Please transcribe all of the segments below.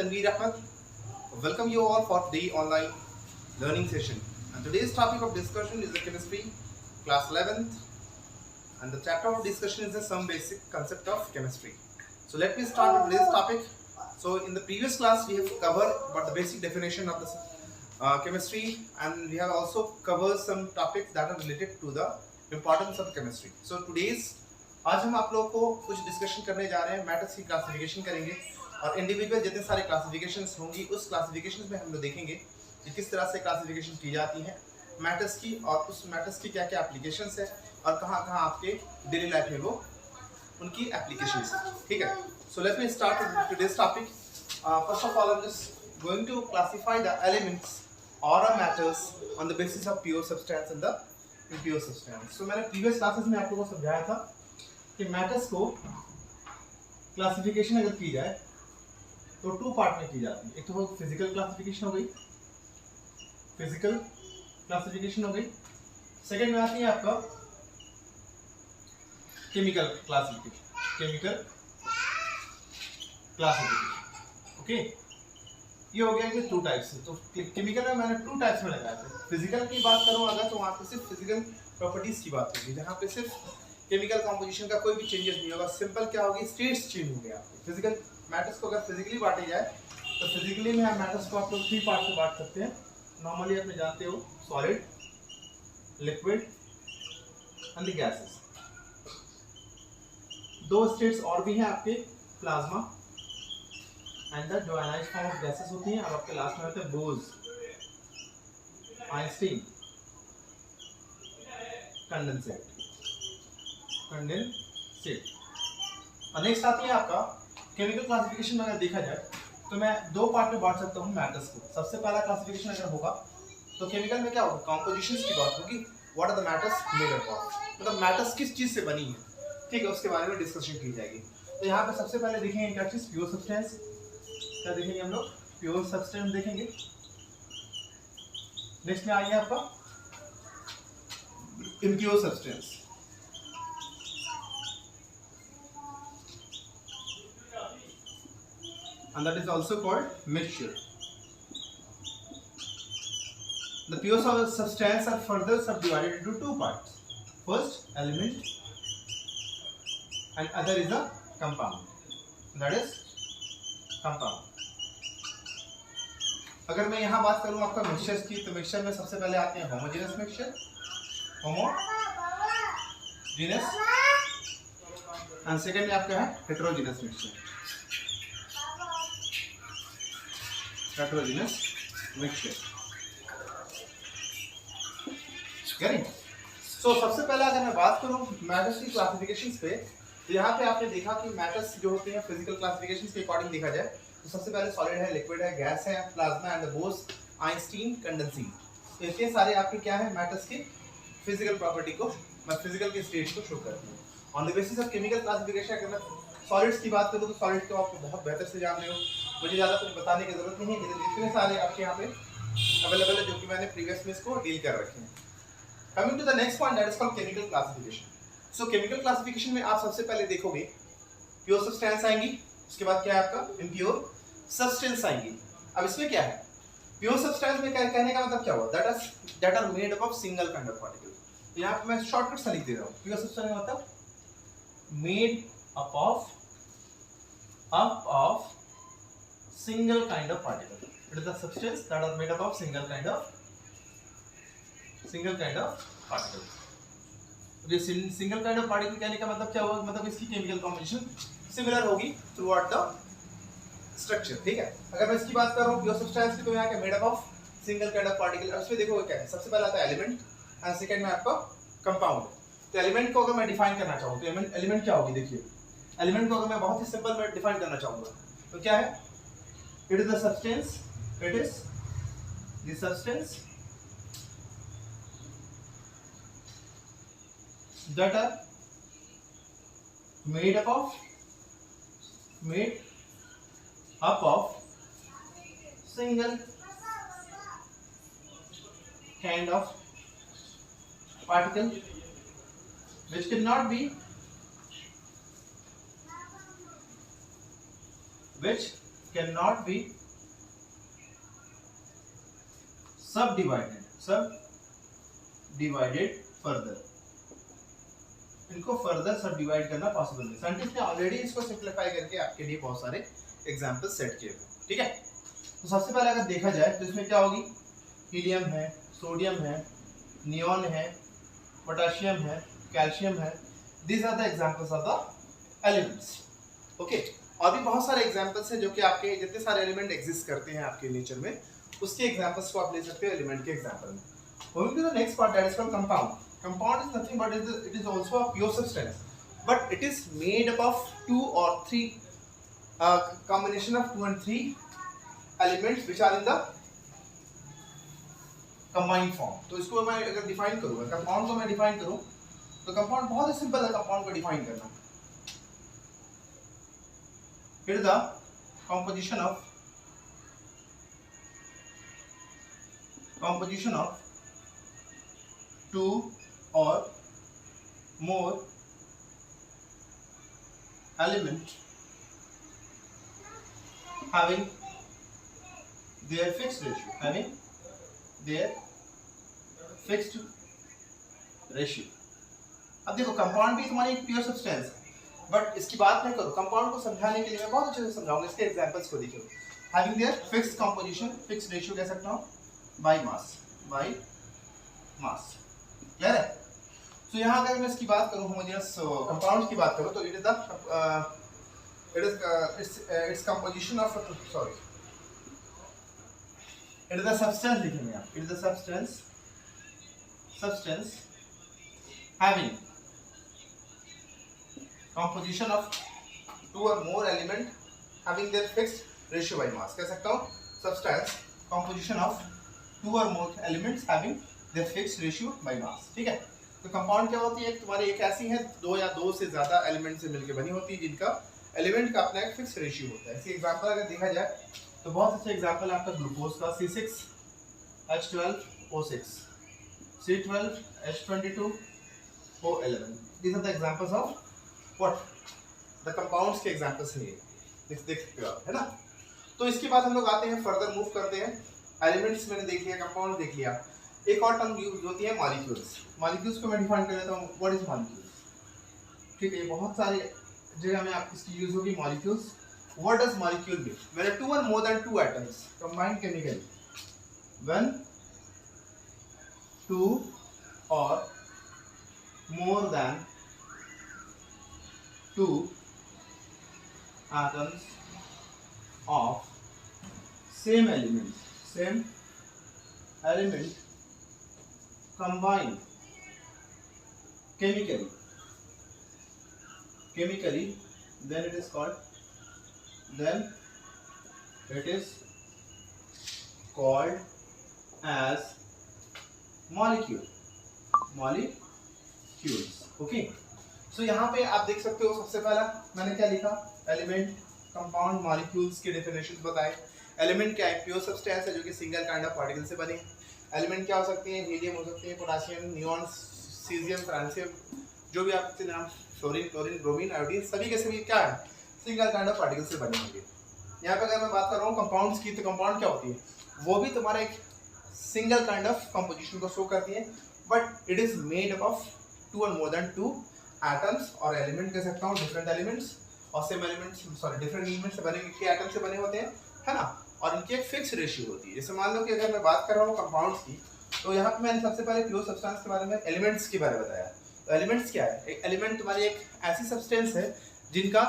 Tanveer Ahmed. Welcome you all for the online learning session. And today's topic of discussion is the chemistry, class 11th, and the chapter of discussion is some basic concept of chemistry. So let me start with today's topic. So in the previous class we have covered what the basic definition of the chemistry, and we have also covered some topics that are related to the importance of chemistry. So today's आज हम आप लोगों को कुछ discussion करने जा रहे हैं, मैटर्स की क्लासिफिकेशन करेंगे और इंडिविजुअल जितने सारे क्लासिफिकेशंस होंगी उस क्लासिफिकेशंस में हम लोग देखेंगे कि किस तरह से क्लासिफिकेशन की जाती है मैटर्स की, और उस मैटर्स की क्या क्या एप्लीकेशंस है और कहाँ कहाँ आपके डेली लाइफ में वो उनकी एप्लीकेशंस है. ठीक है. So let me start with today's topic. First of all I am just going to classify the elements और matters on the basis of pure substance and the impure substance. So मैंने previous classes में आप लोगों को समझाया था कि matters को क्लासिफिकेशन अगर की जाए तो टू पार्ट में की जाती है. एक तो फिजिकल क्लासिफिकेशन हो गई, फिजिकल क्लासिफिकेशन हो गई. सेकंड में आती है आपका chemical classification, chemical classification. Okay, ये हो गया कि टू टाइप्स है. तो केमिकल में मैंने टू टाइप्स में लगाया था. फिजिकल की बात करूं अगर तो वहां पे सिर्फ फिजिकल प्रॉपर्टीज की बात होगी, जहां पे सिर्फ केमिकल कंपोजिशन का कोई भी चेंजेस नहीं होगा. सिंपल क्या होगी, स्टेट्स चेंज हो गया. फिजिकल मैटर्स को अगर फिजिकली बांटे जाए तो फिजिकली में हम मैटर्स को आप लोग थ्री पार्ट में बांट सकते हैं. नॉर्मली आप जानते हो solid, liquid and the gases. दो स्टेट्स और भी हैं आपके, प्लाज्मा एंड द जो आयनाइज्ड फॉर्म ऑफ गैसेस होती हैं. अब आपके लास्ट में होते हैं बोज, आइंस्टीन, कंडेंसेट. और नेक्स्ट आती है आपका केमिकल क्लासिफिकेशन में. अगर देखा जाए तो मैं दो पार्ट में बांट सकता हूँ मैटर्स को. सबसे पहला क्लासिफिकेशन अगर होगा तो केमिकल में क्या होगा, कॉम्पोजिशंस की बात होगी. What are the matters made up of, मतलब मैटर्स किस चीज से बनी है. ठीक है, उसके बारे में डिस्कशन की जाएगी. तो यहाँ पे सबसे पहले देखेंगे क्या चीज, प्योर सब्सटेंस. क्या देखेंगे हम लोग, प्योर सब्सटेंस देखेंगे. नेक्स्ट में आइए आपका impure substance. And that is also called mixture. The pure substance are further subdivided into two parts. First, element, and other is a compound. That is compound. अगर मैं यहाँ बात करूँ आपका मिक्सचर्स की, तो मिक्सचर में सबसे पहले आते हैं homogeneous mixture, homogeneous, and second में आपका है heterogeneous mixture, heterogeneous mixture. So सबसे पहले अगर मैं बात करूं मैटर्स की क्लासिफिकेशंस पे, तो यहाँ पे आपने देखा कि मैटर्स जो होते हैं फिजिकल क्लासिफिकेशंस के अकॉर्डिंग देखा जाए तो सबसे पहले सॉलिड है, लिक्विड है, गैस है, plasma and the Bose, Einstein, condensate. तो इतने सारे आपके क्या है मैटर्स की फिजिकल प्रॉपर्टी को, फिजिकल के स्टेट को शो करते हैं. On the basis of chemical classification अगर मैं सॉलिड्स की बात करूँ तो सॉलिड को आप बहुत बेहतर से जान रहे हो, मुझे ज़्यादा कुछ बताने की जरूरत नहीं है. जितने सारे आपके यहाँ पे अवेलेबल है जो कि मैंने प्रीवियस में इसको डील कर रखे हैं. Coming to the next point, that is called chemical classification. So chemical classification में आप सबसे पहले देखोगे प्योर सब्सटेंस आएंगी, उसके बाद क्या है आपका इम्प्योर सब्सटेंस आएंगी. अब इसमें क्या है, प्योर सब्सटेंस में क्या कहने का मतलब क्या हुआ, that are made up of single kind of particle. तो यहाँ पे मैं शॉर्टकट से लिख दे रहा हूँ. प्योर सब्सटेंस का मतलब made up of single kind of particle. It is the substance that are made up of single kind of particle. ये single kind of particle कहने का मतलब क्या होगा, मतलब इसकी केमिकल कॉम्पोजिशन सिमिलर होगी थ्रू आउट द स्ट्रक्चर. ठीक है. अगर मैं इसकी बात कर रहा हूँ प्योर सब्सटेंस की, तो यहाँ क्या made up of single kind of particle. अब इसमें देखो क्या है, सबसे पहला आता है एलिमेंट एंड सेकंड में आपका कंपाउंड. तो एलिमेंट को अगर मैं डिफाइन करना चाहूँ तो एलिमेंट क्या होगी, देखिए एलिमेंट को अगर मैं बहुत ही सिंपल में डिफाइन करना चाहूँगा तो क्या है, it is the substance that are made up of single kind of particle which cannot be can not be सब डिवाइडेड फर्दर, इनको फर्दर सब डिवाइड करना पॉसिबल नहीं। साइंटिस्ट ने ऑलरेडी इसको सिंप्लीफाई करके आपके लिए बहुत सारे एग्जांपल सेट किए हुए, ठीक है। तो सबसे पहले अगर देखा जाए तो इसमें क्या होगी, हीलियम है, सोडियम है, नियॉन है, पोटेशियम है, कैल्शियम है, these are the examples of the elements, okay. और भी बहुत सारे एग्जांपल्स हैं जो कि आपके जितने सारे एलिमेंट एग्जिस्ट करते हैं आपके नेचर में, उसके एग्जांपल्स को आप ले सकते हो एलिमेंट के एग्जांपल में। Moving to the next part, that is called compound. Compound is nothing but it is also a pure substance, but it is made up of two or three combination of 2 and 3 elements which are in the combined form. तो इसको मैं अगर define करूँगा, compound को मैं define करूँ तो compound बहुत ही सिंपल है कंपाउंड को डिफाइन करना। It is the composition of two or more element having their fixed ratio, अब देखो कंपाउंड भी तुम्हारी एक प्योर सब्सटेंस है, बट इसकी बात मैं करूँ कंपाउंड को समझाने के लिए मैं बहुत अच्छे से समझाऊंगा। इसके एग्जांपल्स को देखिए, having their fixed composition, fixed ratio कह सकता हूँ, बाय मास, क्लियर है। तो यहाँ अगर मैं इसकी बात करूँ होमोजेनस कंपाउंड्स की बात करूँ तो it is composition of it is the substance, लिखेंगे आप, it is the substance having composition of 2 or more element having their fixed ratio by mass, कह सकता हूँ substance composition of 2 or more elements having their fixed ratio by mass, ठीक है। तो compound क्या होती है, तुम्हारी एक ऐसी है दो या दो से ज्यादा एलिमेंट से मिलकर बनी होती है जिनका एलिमेंट का अपना एक फिक्स रेशियो होता है। इसी एग्जांपल अगर देखा जाए तो बहुत अच्छे एग्जांपल है आपका ग्लूकोज का, C6H12O6, C12H22O11, these are the examples of what the compounds के एग्जांपल्स हैं, देख सकते हो आप, है ना। तो इसके बाद हम लोग आते हैं फर्दर मूव करते हैं, एलिमेंट्स मैंने देख लिया, कंपाउंड देख लिया, एक और टर्म यूज होती है मॉलिक्यूल्स। मॉलिक्यूल्स को मैं डिफाइन कर लेता हूँ, व्हाट इज मॉलिक्यूल्स, ठीक है। बहुत सारे जगह में आप इसकी यूज होगी molecules. What does molecule mean, when 2 or more than 2 atoms combine chemically, when 2 or more than 2 atoms of same element combine chemically, then it is called as molecules, okay। सो यहाँ पे आप देख सकते हो, सबसे पहला मैंने क्या लिखा, एलिमेंट, कंपाउंड, मॉलिक्यूल्स के डेफिनेशन बताए। एलिमेंट क्या है, प्योर सब्सटेंस है जो कि सिंगल काइंड ऑफ पार्टिकल से बने। एलिमेंट क्या हो सकते हैं, हीलियम हो सकते हैं, पोटेशियम, नियॉन, सीजियम, फ्रांसियम, जो भी आपके नाम, फ्लोरीन, क्लोरीन, ब्रोमीन, आयोडीन, सभी के सभी क्या है, सिंगल काइंड ऑफ पार्टिकल से बने होंगे। यहाँ पे अगर मैं बात कर रहा हूँ कंपाउंड्स की, तो कंपाउंड क्या होती है, वो भी तुम्हारा एक सिंगल काइंड ऑफ कंपोजिशन को शो करती है, but it is made up of 2 or more than 2 atoms और एलिमेंट कह सकता हूँ, डिफरेंट एलिमेंट्स और same elements, sorry different elements से बने के एटम से बने होते हैं, है ना। और इनकी एक फिक्स रेशियो होती है। जैसे मान लो कि अगर मैं बात कर रहा हूँ कंपाउंड्स की, तो यहाँ पे मैंने सबसे पहले प्योर सब्सटेंस के बारे में, एलिमेंट्स के बारे में बताया। तो एलिमेंट्स क्या है, एक एलिमेंट तुम्हारी एक ऐसी सब्सटेंस है जिनका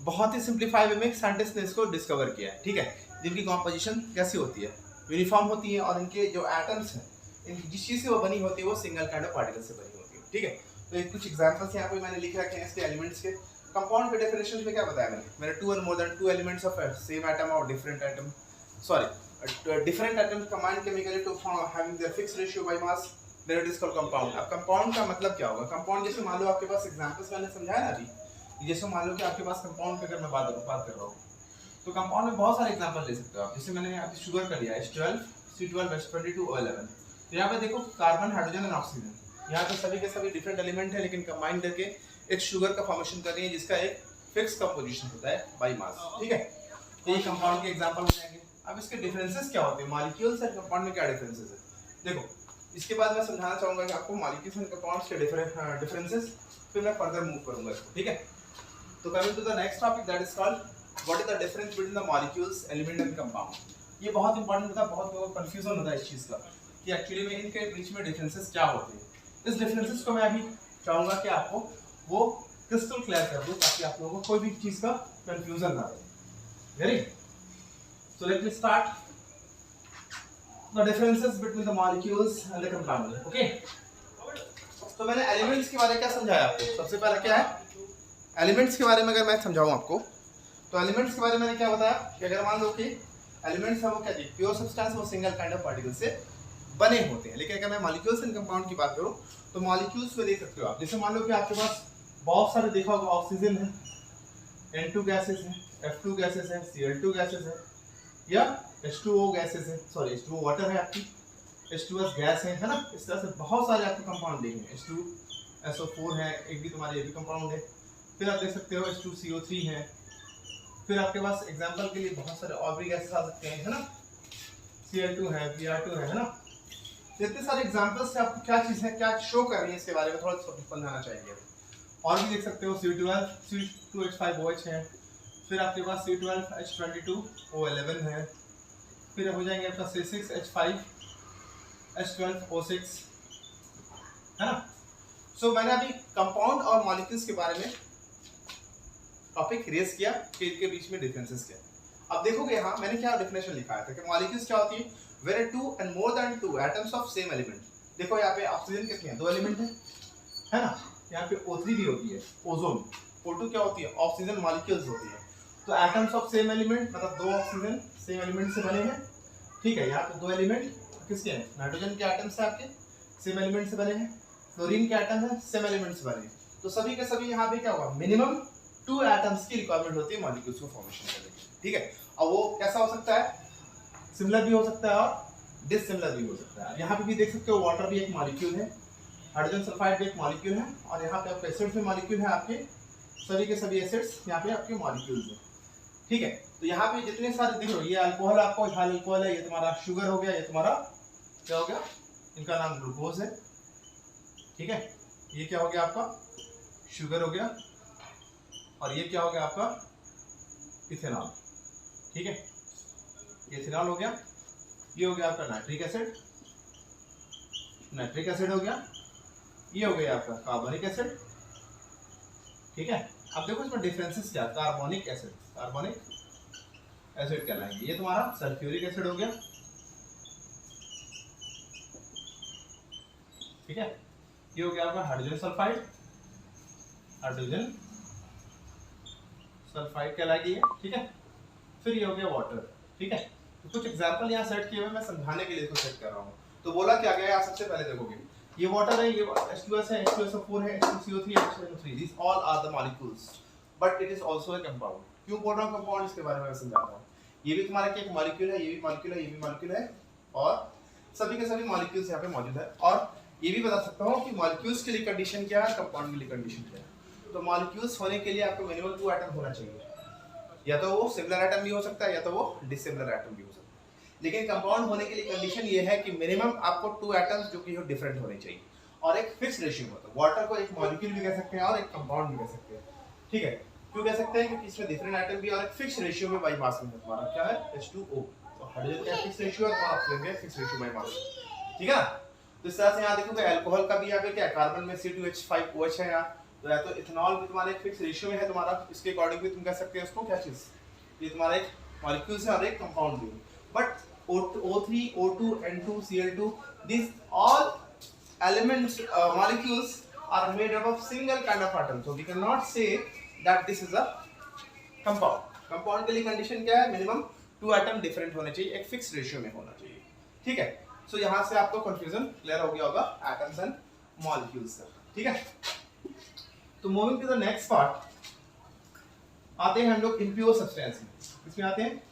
बहुत ही सिंप्लीफाई वे में साइंटिस्ट ने इसको डिस्कवर किया है, ठीक है। जिनकी कॉम्पोजिशन कैसी होती है, यूनिफॉर्म होती है, और इनके जो एटम्स हैं, इनकी जिस चीज़ से वो बनी होती है वो सिंगल काइंड ऑफ पार्टिकल से बनी होती है, ठीक है। तो एक कुछ एग्जांपल्स यहाँ पे मैंने लिख रखे हैं इसके एलिमेंट्स के। कंपाउंड के डेफिनेशन में क्या बताया मैंने 2 or more than 2 elements of same atom or different atom, different atoms combine chemically to form having their fixed ratio by mass, then it is called compound। अब कंपाउंड का मतलब क्या होगा, कंपाउंड जैसे मान लो आपके पास एग्जांपल्स मैंने समझाया ना अभी, जैसे मान लो कि आपके पास कंपाउंड की अगर मैं बात कर रहा हूँ, तो कंपाउंड में बहुत सारे एग्जांपल ले सकते हो आप। जैसे मैंने यहाँ पे शुगर कर लिया, H12, C12H22O11, तो यहाँ पे देखो कार्बन, हाइड्रोजन एंड ऑक्सीजन, यहाँ पे सभी के सभी डिफरेंट एलिमेंट है, लेकिन कंबाइन करके एक शुगर का फॉर्मेशन कर रही है जिसका एक फिक्स कंपोजिशन होता है बाय मास, ठीक है। तो ये कंपाउंड के एग्जांपल हो जाएंगे। अब इसके डिफरेंसेस क्या होते हैं, मॉलिक्यूल्स और कंपाउंड में क्या डिफरेंसेस है। देखो इसके बाद मैं समझाना चाहूंगा कि आपको मॉलिक्यूल्स एंड कंपाउंड्स के डिफरेंसेस, फिर मैं फर्दर मूव करूंगा इसको, ठीक है। तो coming to the next topic that is called what is the difference between the molecules, element and compound. ये बहुत इंपॉर्टेंट होता है, बहुत लोगों को कंफ्यूजन होता है इस चीज का कि एक्चुअली में इनके बीच में डिफरेंसेस क्या होते हैं। इस डिफरेंसेस को मैं अभी चाहूंगा कि आपको वो क्रिस्टल क्लियर कर दूं ताकि आप लोगों को कोई भी चीज का कंफ्यूजन ना रहे। Very so let me start the differences between the molecules and the compound, okay? तो मैंने एलिमेंट्स के बारे में क्या समझाया आपको। सबसे पहले क्या है एलिमेंट्स के बारे में, अगर मैं समझाऊं आपको तो एलिमेंट्स के बारे में मैंने क्या बताया कि अगर मान लो कि एलिमेंट्स है वो क्या थी, प्योर सब्सटेंस, वो सिंगल काइंड ऑफ पार्टिकल से बने होते हैं। लेकिन अगर मैं मॉलिक्यूल्स एंड कंपाउंड की बात करूं तो मॉलिक्यूल्स में देख सकते हो आप, जैसे मान लो कि आपके पास बहुत सारे देखा होगा ऑक्सीजन है, N2 गैसेस है, F2 गैसेस है, Cl2 गैसेस है, या H2O गैसेस है, सॉरी H2O वाटर है आपकी, H2S गैस है ना। इस तरह से बहुत सारे आपको कंपाउंड देखेंगे, H2SO4 है, एक भी तुम्हारे ये भी कंपाउंड है। फिर आप देख सकते हो H2CO3 है। फिर आपके पास एग्जांपल के लिए बहुत सारे और भी गैसेस आ सकते हैं, है ना, Cl2 है, Br2 है ना। इतने सारे एग्जांपल्स से आपको क्या चीज है, क्या शो कर रही है, इसके बारे में थोड़ा समझाना चाहिए। और भी देख सकते हो C2H5OH है, फिर आपके पास C12H22O11 है, फिर हो जाएंगे आपका C6H5H12O6, है ना। सो मैंने अभी कंपाउंड और मॉलिक्यूल्स के बारे में टॉपिक रेज किया कि इनके बीच में डिफरेंसेस क्या है। अब देखोगे यहाँ मैंने क्या डेफिनेशन लिखा था कि मॉलिक्यूल्स क्या होती है, where two and more than two atoms of same element. देखो यहाँ पे ऑक्सीजन कितने हैं, 2 एलिमेंट है ना। यहाँ पे O3 भी होती है, ओजोन। O2 क्या होती है, ऑक्सीजन मॉलिक्यूल्स होती है। तो एटम्स ऑफ सेम एलिमेंट मतलब 2 ऑक्सीजन सेम एलिमेंट से बने हैं, ठीक है। यहाँ पे 2 एलिमेंट किसके हैं, नाइट्रोजन के एटम्स से आपके सेम एलिमेंट से बने हैं, फ्लोरीन के एटम है सेम एलिमेंट से बने हैं। तो सभी के सभी यहाँ पे क्या होगा, मिनिमम 2 एटम्स की रिक्वायरमेंट होती है मॉलिक्यूल्स को फॉर्मेशन करने के लिए, ठीक है। अब वो कैसा हो सकता है, सिमिलर भी हो सकता है और डिसिमिलर भी हो सकता है। यहाँ पे भी देख सकते हो वाटर भी एक मॉलिक्यूल है, हाइड्रोजन सल्फाइड भी एक मॉलिक्यूल है, और यहाँ पे आपके एसिड्स में मॉलिक्यूल है, आपके सभी के सभी एसिड्स यहाँ पे आपके मॉलिक्यूल्स हैं, ठीक है। तो यहाँ पे जितने सारे देख लो, ये अल्कोहल आपको इथाइल अल्कोहल है, ये तुम्हारा शुगर हो गया, ये तुम्हारा क्या हो गया, इनका नाम ग्लूकोज है, ठीक है। ये क्या हो गया आपका शुगर हो गया, और ये क्या हो गया आपका इथेनॉल, ठीक है। ये इथेनॉल हो गया, ये हो गया आपका नाइट्रिक एसिड, नाइट्रिक एसिड हो गया, ये हो गया आपका कार्बोनिक एसिड, ठीक है। अब देखो इसमें डिफरेंसेस क्या, कार्बोनिक एसिड, कार्बोनिक एसिड कहलाएंगे। ये तुम्हारा सल्फ्यूरिक एसिड हो गया, ठीक है। ये हो गया आपका हाइड्रोजन सल्फाइड, हाइड्रोजन सल्फाइड कहलाएगी, ठीक है। फिर ये हो गया वाटर, ठीक है। तो कुछ एग्जांपल यहाँ सेट किए हुए मैं समझाने के लिए इसको सेट कर रहा हूँ। तो बोला क्या गया, सबसे पहले देखोगे ये वाटर है, ये H2S है, H2SO4 है, H2CO3 है, H2NO3, these all are the molecules but it is also a compound। क्यों बोल रहा हूँ कंपाउंड, इसके बारे में मैं समझाता हूँ। ये भी तुम्हारा एक मॉलिक्यूल है, ये भी मॉलिक्यूल है, ये भी मॉलिक्यूल है, और सभी के सभी मॉलिक्यूल्स यहाँ पे मौजूद है। और ये भी बता सकता हूँ कि मॉलिक्यूल्स के लिए कंडीशन क्या है, कंपाउंड के लिए कंडीशन क्या है। तो मॉलिक्यूल्स होने के लिए आपको मिनिमम 2 एटम होना चाहिए, या तो वो सिमिलर एटम भी हो सकता है, या तो वो डिसिमिलर एटम भी हो सकता है। लेकिन कंपाउंड होने के लिए कंडीशन ये है कि मिनिमम आपको 2 एटम्स जो कि डिफरेंट होने चाहिए, और एक फिक्स रेशियो होता है। वाटर को एक मॉलिक्यूल भी कह सकते हैं और एक कंपाउंड भी कह सकते हैं, ठीक है। क्यों कह सकते हैं, क्योंकि इसमें डिफरेंट एटम भी और एक फिक्स रेशियो में बाई मास में है। तुम्हारा क्या है, H2O, तो हाइड्रोजन का फिक्स रेशियो है, और ऑक्सीजन का फिक्स रेशियो बाई मास, ठीक है ना। तो इस तरह से यहाँ देखोगे अल्कोहल का भी यहाँ पे क्या है, कार्बन में C2H5OH है यहाँ, तो या तो इथेनॉल भी तुम्हारा एक फिक्स रेशियो में है तुम्हारा, इसके अकॉर्डिंग भी तुम कह सकते हो उसको क्या चीज, ये तुम्हारा एक मॉलिक्यूल है और एक कंपाउंड भी। But O3, O2, N2, Cl2, these all elements, molecules are made up of single kind of atom, so we cannot say that this is a compound। compound के लिए कंडीशन क्या है, मिनिमम 2 एटम डिफरेंट होने चाहिए, एक fix ratio में होना चाहिए, ठीक है। सो यहाँ से आपको कंफ्यूजन क्लियर हो गया होगा एटम्स एंड मॉलिक्यूल्स का, ठीक है। तो moving to the next part, आते हैं हम लोग इम्प्योर सब्सटेंस में। इसमें आते हैं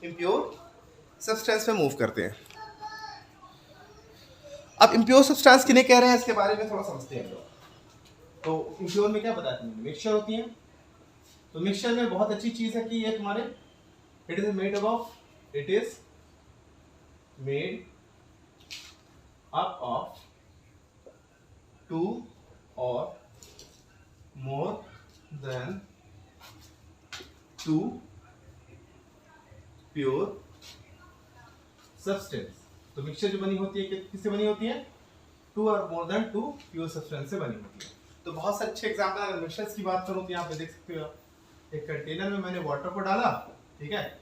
इम्प्योर सब्सटेंस में मूव करते हैं। अब इम्प्योर सब्सटेंस किन्हें कह रहे हैं, इसके बारे में थोड़ा समझते हैं हम लोग। तो इम्प्योर में क्या बताते हैं, मिक्सचर होती है। तो मिक्सचर में बहुत अच्छी चीज है कि ये तुम्हारे It is made up of two or more than two pure substance. तो मिक्सचर जो बनी होती है किससे बनी होती है? टू और more than two pure substance से बनी होती है। तो बहुत से अच्छे एग्जांपल अगर मिक्सचर्स की बात करूं तो यहाँ पे देख सकते हो, एक कंटेनर में मैंने वाटर को डाला, ठीक है,